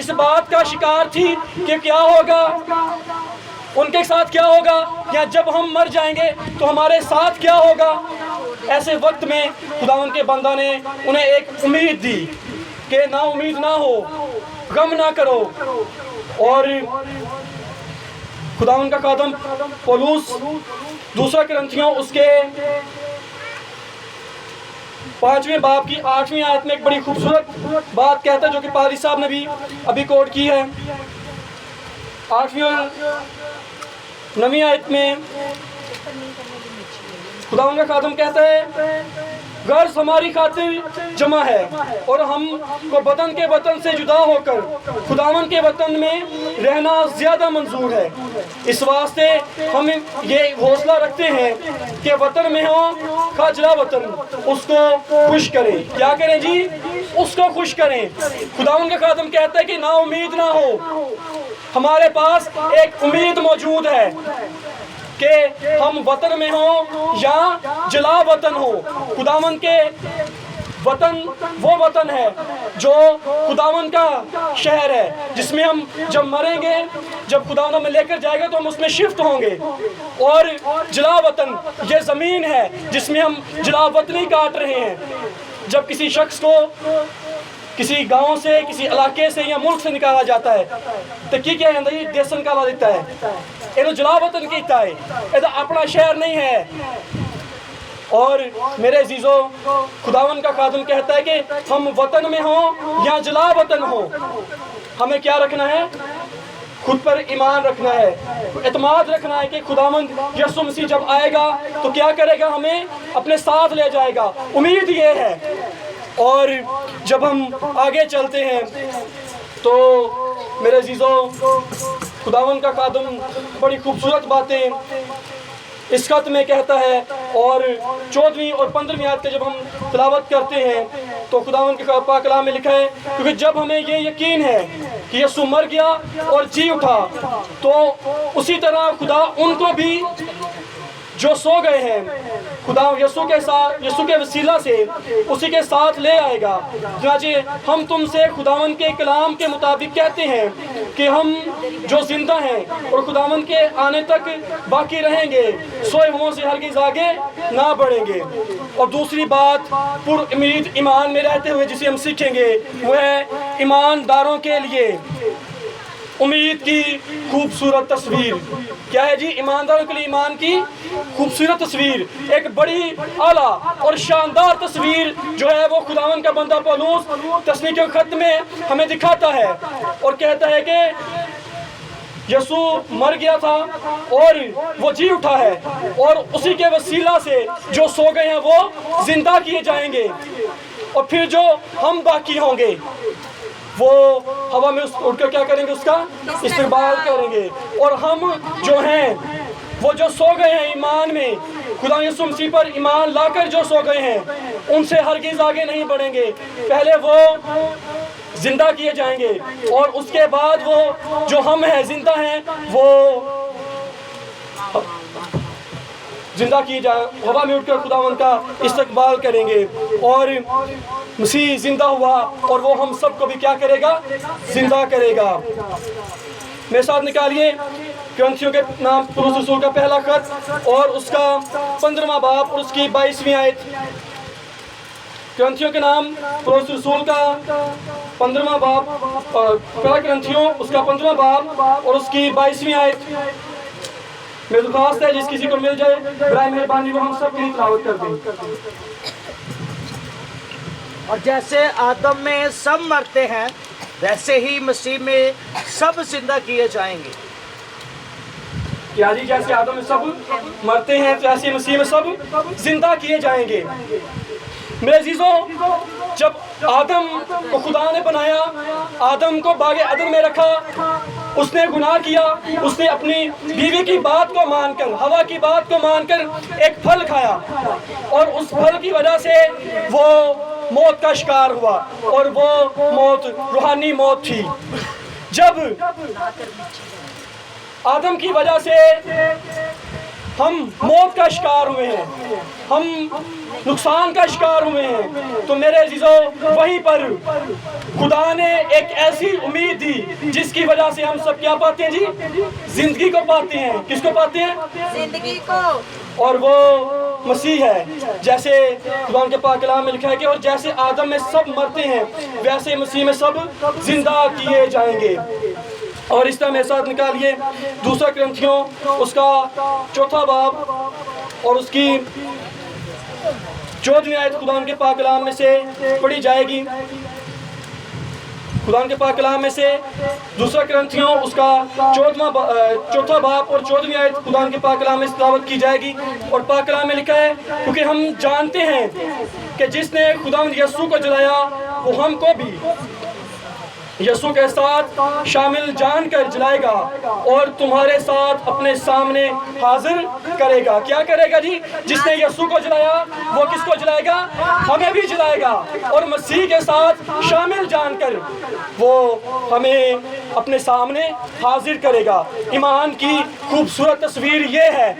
اس بات کا شکار تھی کہ کیا ہوگا، ان کے ساتھ کیا ہوگا، یا جب ہم مر جائیں گے تو ہمارے ساتھ کیا ہوگا۔ ایسے وقت میں خداوند کے بندہ نے انہیں ایک امید دی کہ نا امید نہ ہو، غم نہ کرو۔ اور خداوند کا خادم پولس دوسرا کرنتھیوں اس کے 5ویں باب کی 8ویں آیت میں ایک بڑی خوبصورت بات کہتا ہے جو کہ پادری صاحب نے بھی ابھی کوٹ کی ہے۔ 8ویں اور 9ویں آیت میں خداوند کا خادم کہتا ہے غرض ہماری خاطر جمع ہے اور ہم کو وطن کے وطن سے جدا ہو کر خداوند کے وطن میں رہنا زیادہ منظور ہے۔ اس واسطے ہم یہ حوصلہ رکھتے ہیں کہ وطن میں ہو خاجلا وطن اس کو خوش کریں۔ کیا کریں جی؟ اس کو خوش کریں۔ خداوند کا خادم کہتا ہے کہ نا امید نہ ہو، ہمارے پاس ایک امید موجود ہے کہ ہم وطن میں ہوں یا جلا وطن ہو، خداوند کے وطن وہ وطن ہے جو خداوند کا شہر ہے، جس میں ہم جب مریں گے، جب خداوند ہمیں لے کر جائے گا تو ہم اس میں شفٹ ہوں گے۔ اور جلا وطن یہ زمین ہے جس میں ہم جلا وطنی کاٹ رہے ہیں۔ جب کسی شخص کو کسی گاؤں سے، کسی علاقے سے یا ملک سے نکالا جاتا ہے تو کیا ہے یہ دیس نکالا دیتا ہے، یہ جلا وطن کیتا ہے، یہ اپنا شہر نہیں ہے۔ اور میرے عزیزو، خداوند کا خادم کہتا ہے کہ ہم وطن میں ہوں یا جلا وطن ہوں، ہمیں کیا رکھنا ہے؟ خود پر ایمان رکھنا ہے، اعتماد رکھنا ہے کہ خداوند یسوع مسیح جب آئے گا تو کیا کرے گا، ہمیں اپنے ساتھ لے جائے گا۔ امید یہ ہے۔ اور جب ہم آگے چلتے ہیں تو میرے عزیزو، خداوند کا خادم بڑی خوبصورت باتیں اس خط میں کہتا ہے، اور 14ویں اور 15ویں آیت کے جب ہم تلاوت کرتے ہیں تو خداوند کے پاک کلام میں لکھا ہے کیونکہ جب ہمیں یہ یقین ہے کہ یسوع مر گیا اور جی اٹھا تو اسی طرح خدا ان کو بھی جو سو گئے ہیں خدا یسوع کے ساتھ، یسوع کے وسیلہ سے اسی کے ساتھ لے آئے گا۔ چنانچہ ہم تم سے خداوند کے کلام کے مطابق کہتے ہیں کہ ہم جو زندہ ہیں اور خداوند کے آنے تک باقی رہیں گے سوئے ہوں سے ہرگز آگے نہ بڑھیں گے۔ اور دوسری بات پر امید ایمان میں رہتے ہوئے جسے ہم سیکھیں گے وہ ہے ایمانداروں کے لیے امید کی خوبصورت تصویر۔ کیا ہے جی؟ ایمانداروں کے لیے ایمان کی خوبصورت تصویر، ایک بڑی اعلیٰ اور شاندار تصویر جو ہے وہ خداوند کا بندہ پولس تسنیکیوں کے خط میں ہمیں دکھاتا ہے اور کہتا ہے کہ یسوع مر گیا تھا اور وہ جی اٹھا ہے اور اسی کے وسیلہ سے جو سو گئے ہیں وہ زندہ کیے جائیں گے، اور پھر جو ہم باقی ہوں گے وہ ہوا میں اٹھ کر کیا کریں گے؟ اس کا استقبال کریں گے۔ اور ہم جو ہیں وہ جو سو گئے ہیں ایمان میں، خدا یسوع مسیح پر ایمان لا کر جو سو گئے ہیں ان سے ہرگز آگے نہیں بڑھیں گے، پہلے وہ زندہ کیے جائیں گے اور اس کے بعد وہ جو ہم ہیں زندہ ہیں وہ زندہ کیے جائیں، ہوا میں اٹھ کر خداوند کا استقبال کریں گے۔ اور مسیح زندہ ہوا اور وہ ہم سب کو بھی کیا کرے گا؟ زندہ کرے گا۔ میرے ساتھ نکالیے کرنتھیوں کے نام پولس رسول کا پہلا خط اور اس کا 15واں باب اور اس کی 22ویں آیت۔ کرنتھیوں کے نام پولس رسول کا 15واں باب، پہلا کرنتھیوں اس کا 15واں باب اور اس کی 22ویں آیت۔ میری درخواست ہے جس کسی کو مل جائے برائے مہربانی وہ ہم سب کی تلاوت کر دیں۔ اور جیسے آدم میں سب مرتے ہیں ویسے ہی مسیح میں سب زندہ کیے جائیں گے۔ کیا جی؟ جیسے آدم میں سب مرتے ہیں ویسے مسیح میں سب زندہ کیے جائیں گے۔ میرے عزیزوں، جب آدم کو خدا نے بنایا، آدم کو باغ عدن میں رکھا، اس نے گناہ کیا، اس نے اپنی بیوی کی بات کو مان کر، ہوا کی بات کو مان کر ایک پھل کھایا اور اس پھل کی وجہ سے وہ موت کا شکار ہوا اور وہ موت روحانی موت تھی۔ جب آدم کی وجہ سے ہم موت کا شکار ہوئے ہیں، ہم نقصان کا شکار ہوئے ہیں، تو میرے عزیزو وہیں پر خدا نے ایک ایسی امید دی جس کی وجہ سے ہم سب کیا پاتے ہیں جی؟ زندگی کو پاتے ہیں۔ کس کو پاتے ہیں؟ زندگی کو۔ اور وہ مسیح ہے۔ جیسے خدا کے پاک کلام میں لکھا ہے کہ اور جیسے آدم میں سب مرتے ہیں ویسے مسیح میں سب زندہ کیے جائیں گے۔ اور اس طرح میرے ساتھ نکالیے 2 کرنتھیوں اس کا 4 باب اور اس کی 14ویں آیت خدا کے پاک کلام میں سے پڑھی جائے گی۔ خدا کے پاک کلام میں سے 2 کرنتھیوں اس کا 4 باب اور 14ویں آیت خدا کے پاک کلام میں تلاوت کی جائے گی۔ اور پاک کلام میں لکھا ہے کیونکہ ہم جانتے ہیں کہ جس نے خدا یسوع کو جلایا وہ ہم کو بھی یسوع کے ساتھ شامل جان کر جلائے گا اور تمہارے ساتھ اپنے سامنے حاضر کرے گا۔ کیا کرے گا جی؟ جس نے یسوع کو جلایا وہ کس کو جلائے گا؟ ہمیں بھی جلائے گا، اور مسیح کے ساتھ شامل جان کر وہ ہمیں اپنے سامنے حاضر کرے گا۔ ایمان کی خوبصورت تصویر یہ ہے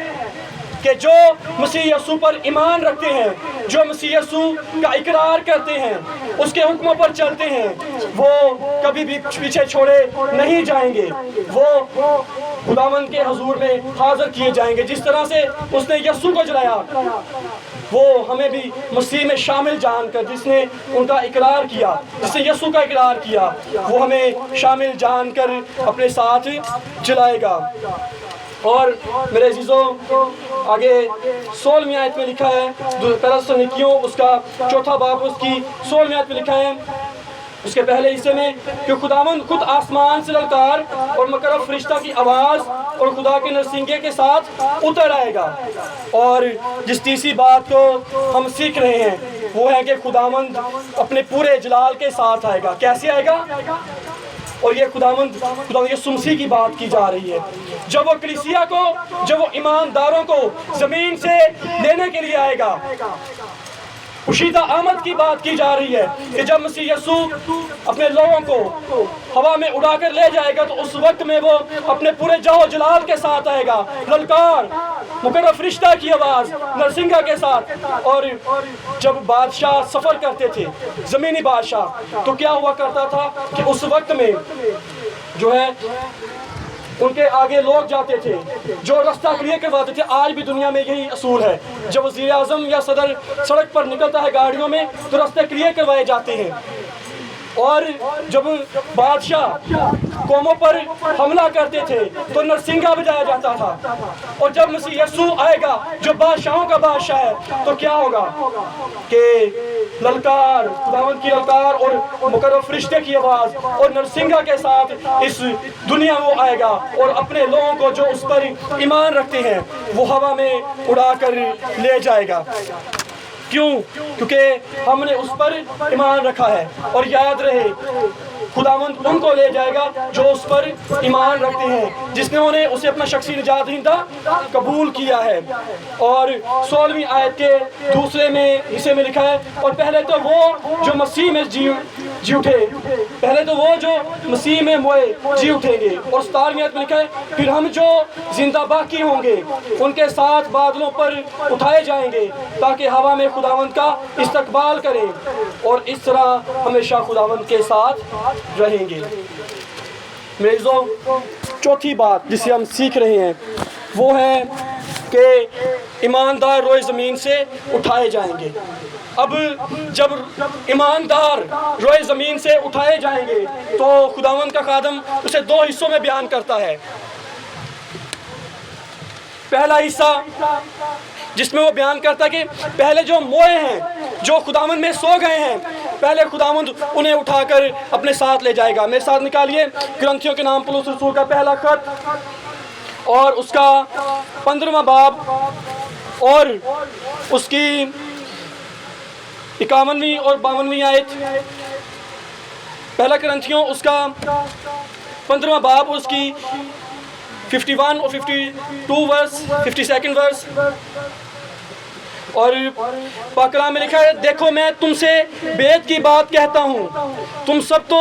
کہ جو مسیح یسوع پر ایمان رکھتے ہیں، جو مسیح یسوع کا اقرار کرتے ہیں، اس کے حکموں پر چلتے ہیں، وہ کبھی بھی پیچھے چھوڑے نہیں جائیں گے، وہ خداوند کے حضور میں حاضر کیے جائیں گے۔ جس طرح سے اس نے یسوع کو جلایا وہ ہمیں بھی مسیح میں شامل جان کر، جس نے ان کا اقرار کیا، جس نے یسوع کا اقرار کیا، وہ ہمیں شامل جان کر اپنے ساتھ جلائے گا۔ اور میرے عزیزوں آگے 16ویں آیت میں لکھا ہے، تسالونیکیوں اس کا 4 باب اس کی 16ویں آیت میں لکھا ہے اس کے پہلے حصے میں کہ خداوند خود آسمان سے للکار اور مقرب فرشتہ کی آواز اور خدا کے نرسنگے کے ساتھ اتر آئے گا۔ اور جس تیسری بات کو ہم سیکھ رہے ہیں وہ ہے کہ خداوند اپنے پورے جلال کے ساتھ آئے گا۔ کیسے آئے گا؟ اور یہ خداوند یسوع مسیح کی بات کی جا رہی ہے، جب وہ کلیسیا کو، جب وہ ایمانداروں کو زمین سے لینے کے لیے آئے گا۔ پوشیدہ آمد کی بات کی جا رہی ہے کہ جب مسیح یسوع اپنے لوگوں کو ہوا میں اڑا کر لے جائے گا تو اس وقت میں وہ اپنے پورے جاہ و جلال کے ساتھ آئے گا، للکار، مقرب فرشتہ کی آواز، نرسنگا کے ساتھ۔ اور جب بادشاہ سفر کرتے تھے، زمینی بادشاہ، تو کیا ہوا کرتا تھا کہ اس وقت میں جو ہے ان کے آگے لوگ جاتے تھے جو راستہ کلیئر کرواتے تھے۔ آج بھی دنیا میں یہی اصول ہے، جب وزیر اعظم یا صدر سڑک پر نکلتا ہے گاڑیوں میں تو راستے کلیئر کروائے جاتے ہیں۔ اور جب بادشاہ قوموں پر حملہ کرتے تھے تو نرسنگا بجایا جاتا تھا۔ اور جب مسیح یسوع آئے گا جو بادشاہوں کا بادشاہ ہے تو کیا ہوگا کہ للکار، خداوند کی للکار اور مقرب فرشتے کی آواز اور نرسنگا کے ساتھ اس دنیا میں آئے گا اور اپنے لوگوں کو جو اس پر ایمان رکھتے ہیں وہ ہوا میں اڑا کر لے جائے گا۔ کیوں؟ کیونکہ ہم نے اس پر ایمان رکھا ہے۔ اور یاد رہے خداوند ان کو لے جائے گا جو اس پر ایمان رکھتے ہیں، جس نے انہیں اسے اپنا شخصی نجات دہندہ قبول کیا ہے۔ اور 16ویں آیت کے دوسرے میں حصے میں لکھا ہے اور پہلے تو وہ جو مسیح میں جی اٹھے، پہلے تو وہ جو مسیح میں موئے جی اٹھیں گے۔ اور 17ویں آیت میں لکھا ہے پھر ہم جو زندہ باقی ہوں گے ان کے ساتھ بادلوں پر اٹھائے جائیں گے تاکہ ہوا میں خداوند کا استقبال کریں اور اس طرح ہمیشہ خداوند کے ساتھ رہیں گے۔ میرے عزیزو چوتھی بات جسے ہم سیکھ رہے ہیں وہ ہے کہ ایماندار روئے زمین سے اٹھائے جائیں گے۔ اب جب ایماندار روئے زمین سے اٹھائے جائیں گے تو خداوند کا خادم اسے 2 حصوں میں بیان کرتا ہے۔ پہلا حصہ جس میں وہ بیان کرتا ہے کہ پہلے جو موئے ہیں، جو خداوند میں سو گئے ہیں، پہلے خداوند انہیں اٹھا کر اپنے ساتھ لے جائے گا۔ میرے ساتھ نکالیے کرنتھیوں کے نام پولس رسول کا پہلا خط اور اس کا 15واں باب اور اس کی 51ویں اور 52ویں آیت۔ پہلا کرنتھیوں اس کا 15واں باب اور اس کی 51 اور 52 ورس، 52 ورس۔ اور پاک کلام میں لکھا ہے دیکھو میں تم سے بیت کی بات کہتا ہوں، تم سب تو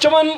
54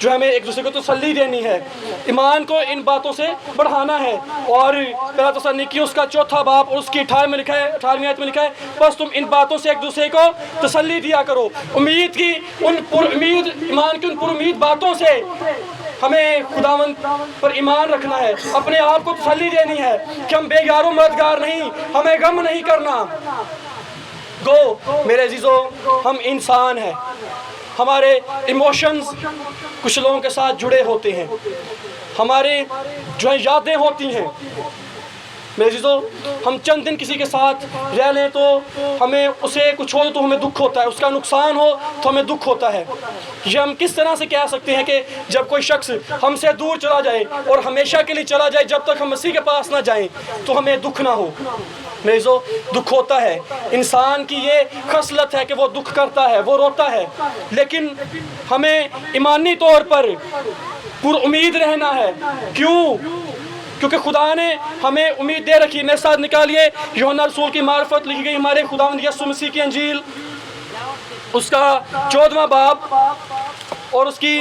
جو ہمیں ایک دوسرے کو تسلی دینی ہے، ایمان کو ان باتوں سے بڑھانا ہے۔ اور پہلا تسالونیکی اس کا 4 باب اور اس کی 18ویں آیت میں لکھا ہے، بس تم ان باتوں سے ایک دوسرے کو تسلی دیا کرو۔ امید کی ان پر امید، ایمان کی ان پر امید باتوں سے ہمیں خداوند پر ایمان رکھنا ہے، اپنے آپ کو تسلی دینی ہے کہ ہم بے یار و مددگار نہیں، ہمیں غم نہیں کرنا۔ میرے عزیزو، ہم انسان ہیں، ہمارے ایموشنز کچھ لوگوں کے ساتھ جڑے ہوتے ہیں، ہمارے جو یادیں ہوتی ہیں۔ میرے عزیزو، ہم چند دن کسی کے ساتھ رہ لیں تو ہمیں اسے کچھ ہو تو ہمیں دکھ ہوتا ہے، اس کا نقصان ہو تو ہمیں دکھ ہوتا ہے۔ یہ ہم کس طرح سے کہہ سکتے ہیں کہ جب کوئی شخص ہم سے دور چلا جائے اور ہمیشہ کے لیے چلا جائے، جب تک ہم مسیح کے پاس نہ جائیں تو ہمیں دکھ نہ ہو؟ میرے عزیزو، دکھ ہوتا ہے، انسان کی یہ خصلت ہے کہ وہ دکھ کرتا ہے، وہ روتا ہے، لیکن ہمیں ایمانی طور پر پر امید رہنا ہے۔ کیوں؟ کیونکہ خدا نے ہمیں امید دے رکھی۔ میرے ساتھ نکالیے یوحنا رسول کی معرفت لکھی گئی ہمارے خداوند یسوع مسیح کی انجیل، اس کا 14واں باب اور اس کی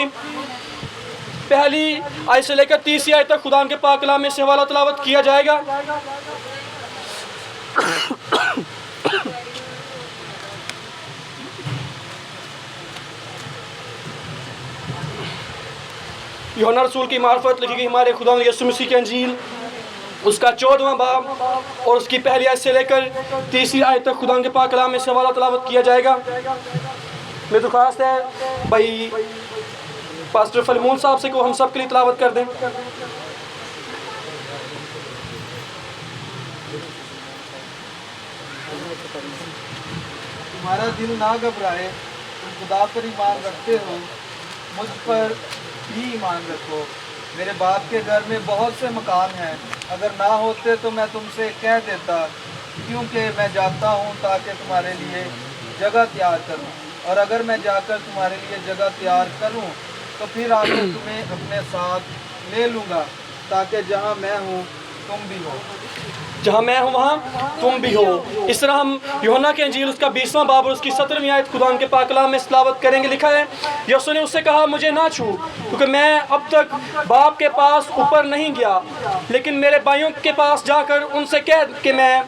پہلی آیت سے لے کر 30 آیت تک خدا کے پاک کلام میں سے حوالہ تلاوت کیا جائے گا۔ یوحنا رسول کی معرفت لکھی گئی ہمارے خداوند یسوع مسیح کی انجیل، اس کا 14واں باب اور اس کی پہلی آیت سے لے کر 30 آیت تک خدا کے پاک کلام میں سے حوالہ تلاوت کیا جائے گا۔ میری درخواست ہے بھائی پاسٹر فلیمون صاحب سے کو ہم سب کے لیے تلاوت کر دیں۔ تمہارا دل نہ گھبرائے، تم خدا پر ایمان رکھتے ہو، مجھ پر بھی ایمان رکھو۔ میرے باپ کے گھر میں بہت سے مکان ہیں، اگر نہ ہوتے تو میں تم سے کہہ دیتا، کیونکہ میں جاتا ہوں تاکہ تمہارے لیے جگہ تیار کروں، اور اگر میں جا کر تمہارے لیے جگہ تیار کروں تو پھر آ کر تمہیں اپنے ساتھ لے لوں گا، تاکہ جہاں میں ہوں تم بھی ہو، جہاں میں ہوں وہاں تم بھی ہو۔ اس طرح ہم یوحنا کے انجیل اس کا 20واں باب اور اس کی 17ویں آیت خدا کے پاک کلام میں تلاوت کریں گے۔ لکھا ہے، یسوع نے اس سے کہا، مجھے نہ چھو، کیونکہ میں اب تک باپ کے پاس اوپر نہیں گیا، لیکن میرے بھائیوں کے پاس جا کر ان سے کہہ کہ میں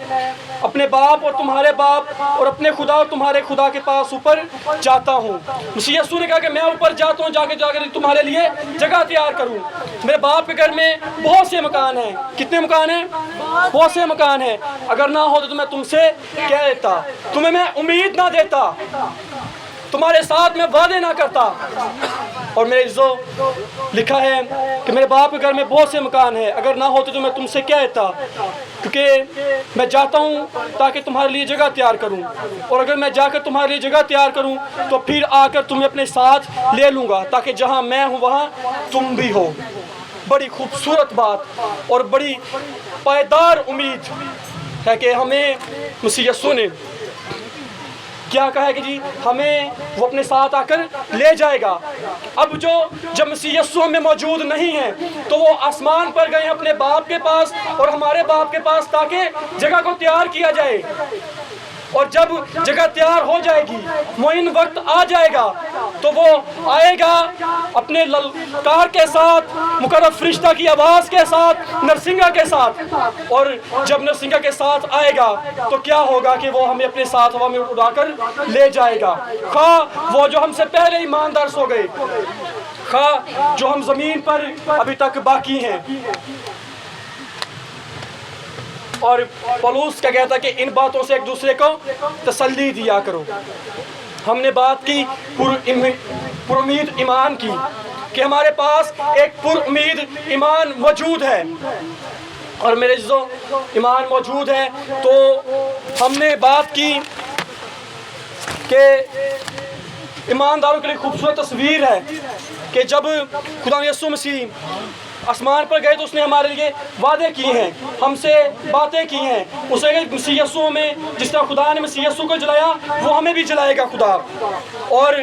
اپنے باپ اور تمہارے باپ اور اپنے خدا اور تمہارے خدا کے پاس اوپر جاتا ہوں۔ مسیح یسوع نے کہا کہ میں اوپر جاتا ہوں، جا کر تمہارے لیے جگہ تیار کروں۔ میرے باپ کے گھر میں بہت سے مکان ہیں۔ کتنے مکان ہیں؟ بہت سے مکان ہیں۔ اگر نہ ہوتے تو میں تم سے کہہ دیتا، تمہیں میں امید نہ دیتا، تمہارے ساتھ میں وعدے نہ کرتا۔ اور میرے عزیزو، لکھا ہے کہ میرے باپ کے گھر میں بہت سے مکان ہیں، اگر نہ ہوتے تو میں تم سے کہہ دیتا، کیونکہ میں جاتا ہوں تاکہ تمہارے لیے جگہ تیار کروں، اور اگر میں جا کر تمہارے لیے جگہ تیار کروں تو پھر آ کر تمہیں اپنے ساتھ لے لوں گا، تاکہ جہاں میں ہوں وہاں تم بھی ہو۔ بڑی خوبصورت بات اور بڑی پائیدار امید ہے کہ ہمیں مسیح یسوع نے کیا کہا ہے کہ جی ہمیں وہ اپنے ساتھ آ کر لے جائے گا۔ اب جب مسیح یسوع میں موجود نہیں ہیں تو وہ آسمان پر گئے اپنے باپ کے پاس اور ہمارے باپ کے پاس، تاکہ جگہ کو تیار کیا جائے، اور جب جگہ تیار ہو جائے گی، معین وقت آ جائے گا تو وہ آئے گا اپنے للکار کے ساتھ، مقرب فرشتہ کی آواز کے ساتھ، نرسنگا کے ساتھ، اور جب نرسنگا کے ساتھ آئے گا تو کیا ہوگا کہ وہ ہمیں اپنے ساتھ ہوا میں اڑا کر لے جائے گا، خواہ وہ جو ہم سے پہلے ایماندار ہو گئے، خواہ جو ہم زمین پر ابھی تک باقی ہیں۔ اور پولس کیا کہتا ہے کہ ان باتوں سے ایک دوسرے کو تسلی دیا کرو۔ ہم نے بات کی پر امید ایمان کی، کہ ہمارے پاس ایک پر امید ایمان موجود ہے، اور میرے عزیزو ایمان موجود ہے تو ہم نے بات کی کہ ایمانداروں کے لیے خوبصورت تصویر ہے کہ جب خدا یسوع مسیح آسمان پر گئے تو اس نے ہمارے لیے وعدے کیے ہیں، ہم سے باتیں کی ہیں۔ اسے مسیح یسوع میں جس طرح خدا نے مسیح یسوع کو جلایا وہ ہمیں بھی جلائے گا خدا۔ اور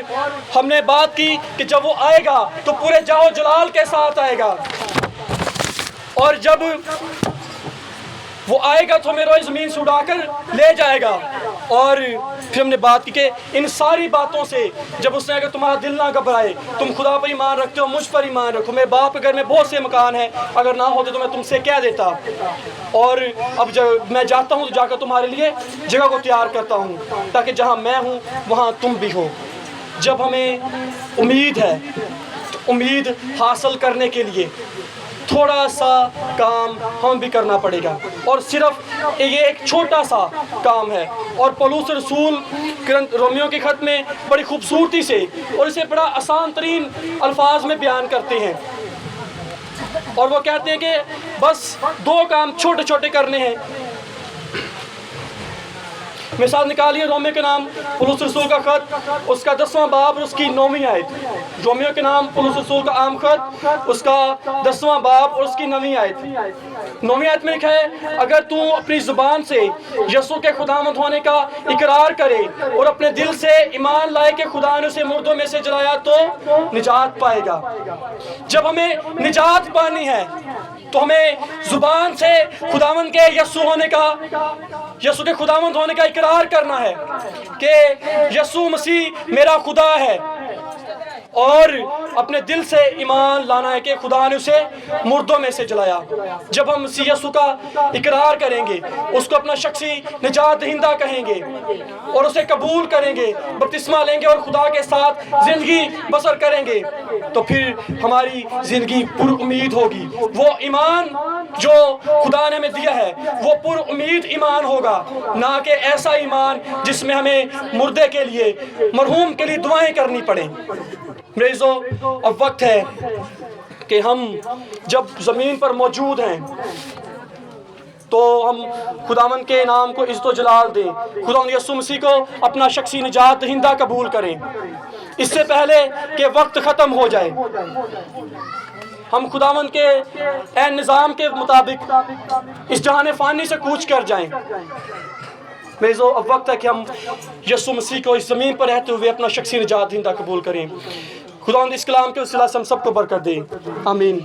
ہم نے بات کی کہ جب وہ آئے گا تو پورے جاؤ و جلال کے ساتھ آئے گا، اور جب وہ آئے گا تو ہمیں روئے زمین سے اڑا کر لے جائے گا. اور پھر ہم نے بات کی کہ ان ساری باتوں سے جب اس نے اگر تمہارا دل نہ گھبرائے, تم خدا پر ایمان رکھتے ہو, مجھ پر ایمان رکھو, میرے باپ کے گھر میں بہت سے مکان ہیں, اگر نہ ہوتے تو میں تم سے کہہ دیتا. اور اب جب میں جاتا ہوں تو جا کر تمہارے لیے جگہ کو تیار کرتا ہوں تاکہ جہاں میں ہوں وہاں تم بھی ہو. جب ہمیں امید ہے تو امید حاصل کرنے کے لیے تھوڑا سا کام ہم بھی کرنا پڑے گا, اور صرف یہ ایک چھوٹا سا کام ہے. اور پولس رسول رومیو کے خط میں بڑی خوبصورتی سے اور اسے بڑا آسان ترین الفاظ میں بیان کرتے ہیں, اور وہ کہتے ہیں کہ بس 2 کام چھوٹے چھوٹے کرنے ہیں. مثال نکالیے رومیو کے نام پولس رسول کا خط, اس کا 10واں باب اور اس کی 9ویں آیت. رومیو کے نام پولس رسول کا عام خط, اس کا 10واں باب اور اس کی 9ویں آیت. 9ویں آیت میں لکھا ہے, اگر تو اپنی زبان سے یسوع کے خداوند ہونے کا اقرار کرے اور اپنے دل سے ایمان لائے کہ خدا نے اسے مردوں میں سے جلایا تو نجات پائے گا. جب ہمیں نجات پانی ہے تو ہمیں زبان سے خداوند کے یسوع کے خداوند ہونے کا اقرار کرنا ہے کہ یسوع مسیح میرا خدا ہے, اور اپنے دل سے ایمان لانا ہے کہ خدا نے اسے مردوں میں سے جلایا. جب ہم مسیح یسوع کا اقرار کریں گے, اس کو اپنا شخصی نجات دہندہ کہیں گے اور اسے قبول کریں گے, بپتسمہ لیں گے اور خدا کے ساتھ زندگی بسر کریں گے, تو پھر ہماری زندگی پر امید ہوگی. وہ ایمان جو خدا نے ہمیں دیا ہے وہ پر امید ایمان ہوگا, نہ کہ ایسا ایمان جس میں ہمیں مردے کے لیے, مرحوم کے لیے دعائیں کرنی پڑیں. میرے اب وقت ہے کہ ہم جب زمین پر موجود ہیں تو ہم خداوند کے نام کو عزت و جلال دیں, خداوند یسوع مسیح کو اپنا شخصی نجات دہندہ قبول کریں اس سے پہلے کہ وقت ختم ہو جائے. ہم خداوند کے عین نظام کے مطابق اس جہان فانی سے کوچ کر جائیں. میرے اب وقت ہے کہ ہم یسوع مسیح کو اس زمین پر رہتے ہوئے اپنا شخصی نجات دہندہ قبول کریں. خداوند اس کلام کے وسیلہ سے ہم سب کو برکت دے, آمین.